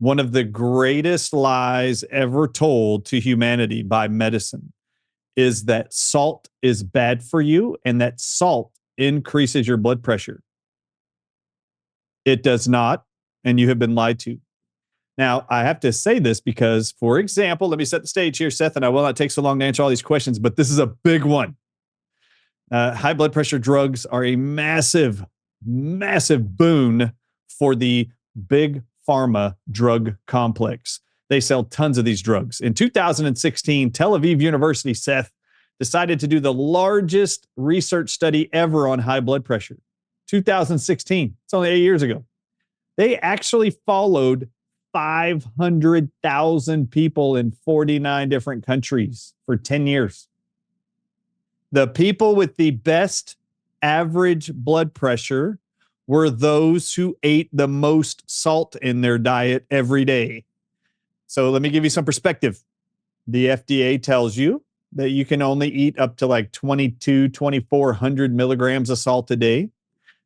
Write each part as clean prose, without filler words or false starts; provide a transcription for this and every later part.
One of the greatest lies ever told to humanity by medicine is that salt is bad for you and that salt increases your blood pressure. It does not, and you have been lied to. Now, I have to say this because, for example, let me set the stage here, Seth, and I will not take so long to answer all these questions, but this is a big one. High blood pressure drugs are a massive, massive boon for the big pharma drug complex. They sell tons of these drugs. In 2016, Tel Aviv University, Seth, decided to do the largest research study ever on high blood pressure. 2016. It's only 8 years ago. They actually followed 500,000 people in 49 different countries for 10 years. The people with the best average blood pressure were those who ate the most salt in their diet every day. So let me give you some perspective. The FDA tells you that you can only eat up to like 2,400 milligrams of salt a day.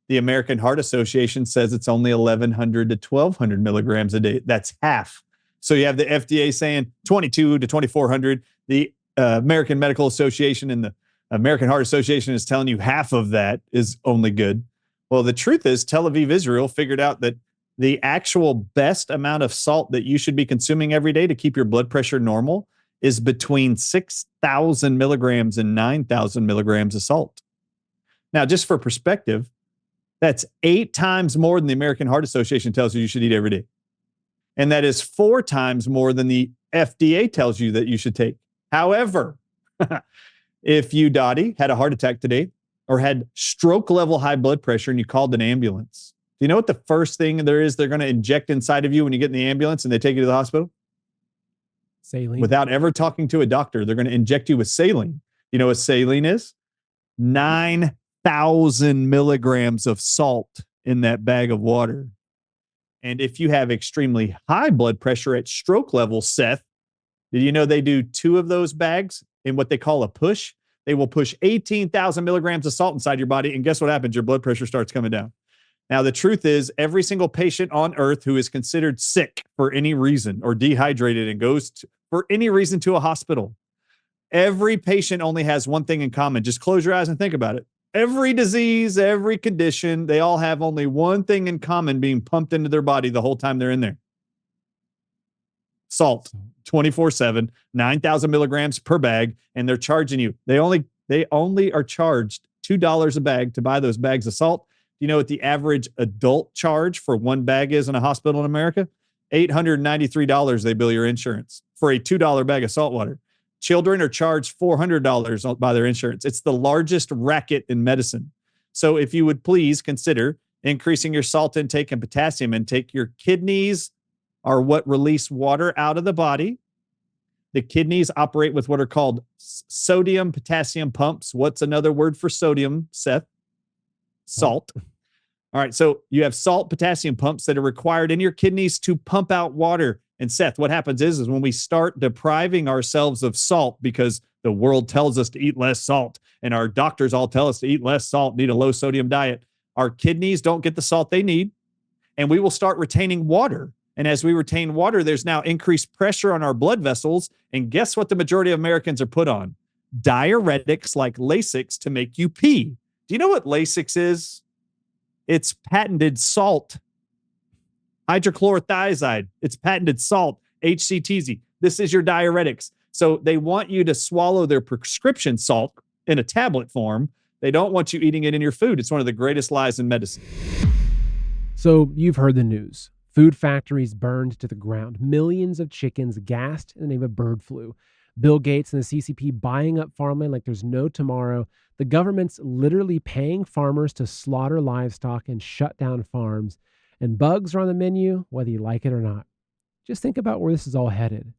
The American Heart Association says it's only 1,100 to 1,200 milligrams a day. That's half. So you have the FDA saying 22 to 2,400. The American Medical Association and the American Heart Association is telling you half of that is only good. Well, the truth is Tel Aviv, Israel figured out that the actual best amount of salt that you should be consuming every day to keep your blood pressure normal is between 6,000 milligrams and 9,000 milligrams of salt. Now, just for perspective, that's 8 times more than the American Heart Association tells you should eat every day. And that is 4 times more than the FDA tells you that you should take. However, if you, Dottie, had a heart attack today or had stroke level high blood pressure and you called an ambulance, do you know what the first thing there is they're going to inject inside of you when you get in the ambulance and they take you to the hospital? Saline. Without ever talking to a doctor, they're going to inject you with saline. You know what saline is? 9,000 milligrams of salt in that bag of water. And if you have extremely high blood pressure at stroke level, Seth, did you know they do 2 of those bags in what they call a push? They will push 18,000 milligrams of salt inside your body. And guess what happens? Your blood pressure starts coming down. Now, the truth is every single patient on earth who is considered sick for any reason or dehydrated and goes for any reason to a hospital, every patient only has one thing in common. Just close your eyes and think about it. Every disease, every condition, they all have only one thing in common being pumped into their body the whole time they're in there. Salt, 24/7, 9,000 milligrams per bag, and they're charging you. They only are charged $2 a bag to buy those bags of salt. Do you know what the average adult charge for one bag is in a hospital in America? $893 they bill your insurance for a $2 bag of salt water. Children are charged $400 by their insurance. It's the largest racket in medicine. So if you would please consider increasing your salt intake and potassium intake. Your kidneys are what release water out of the body. The kidneys operate with what are called sodium potassium pumps. What's another word for sodium, Seth? Salt. All right, so you have salt potassium pumps that are required in your kidneys to pump out water. And Seth, what happens is when we start depriving ourselves of salt because the world tells us to eat less salt and our doctors all tell us to eat less salt, need a low sodium diet, our kidneys don't get the salt they need, and we will start retaining water. And as we retain water, there's now increased pressure on our blood vessels. And guess what the majority of Americans are put on? Diuretics like Lasix to make you pee. Do you know what Lasix is? It's patented salt. Hydrochlorothiazide. It's patented salt. HCTZ. This is your diuretics. So they want you to swallow their prescription salt in a tablet form. They don't want you eating it in your food. It's one of the greatest lies in medicine. So you've heard the news. Food factories burned to the ground. Millions of chickens gassed in the name of bird flu. Bill Gates and the CCP buying up farmland like there's no tomorrow. The government's literally paying farmers to slaughter livestock and shut down farms. And bugs are on the menu, whether you like it or not. Just think about where this is all headed.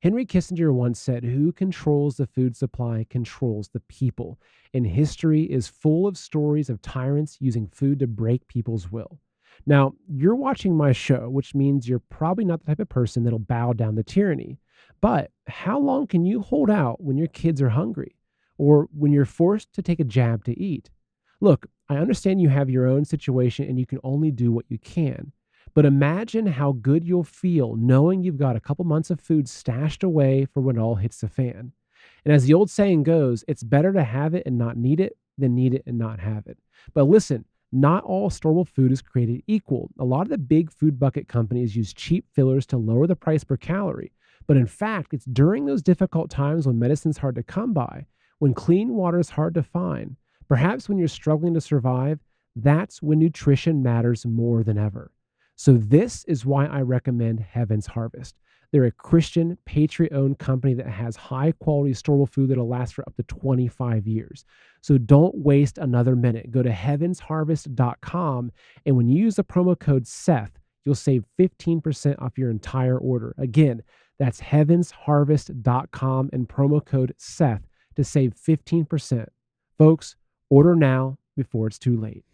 Henry Kissinger once said, "Who controls the food supply controls the people." And history is full of stories of tyrants using food to break people's will. Now, you're watching my show, which means you're probably not the type of person that'll bow down to tyranny. But how long can you hold out when your kids are hungry or when you're forced to take a jab to eat? Look, I understand you have your own situation and you can only do what you can. But imagine how good you'll feel knowing you've got a couple months of food stashed away for when it all hits the fan. And as the old saying goes, it's better to have it and not need it than need it and not have it. But listen, not all storable food is created equal. A lot of the big food bucket companies use cheap fillers to lower the price per calorie. But in fact, it's during those difficult times when medicine's hard to come by, when clean water is hard to find, perhaps when you're struggling to survive, that's when nutrition matters more than ever. So this is why I recommend Heaven's Harvest. They're a Christian, patriot-owned company that has high-quality storable food that'll last for up to 25 years. So don't waste another minute. Go to heavensharvest.com, and when you use the promo code Seth, you'll save 15% off your entire order. Again, that's heavensharvest.com and promo code Seth to save 15%. Folks, order now before it's too late.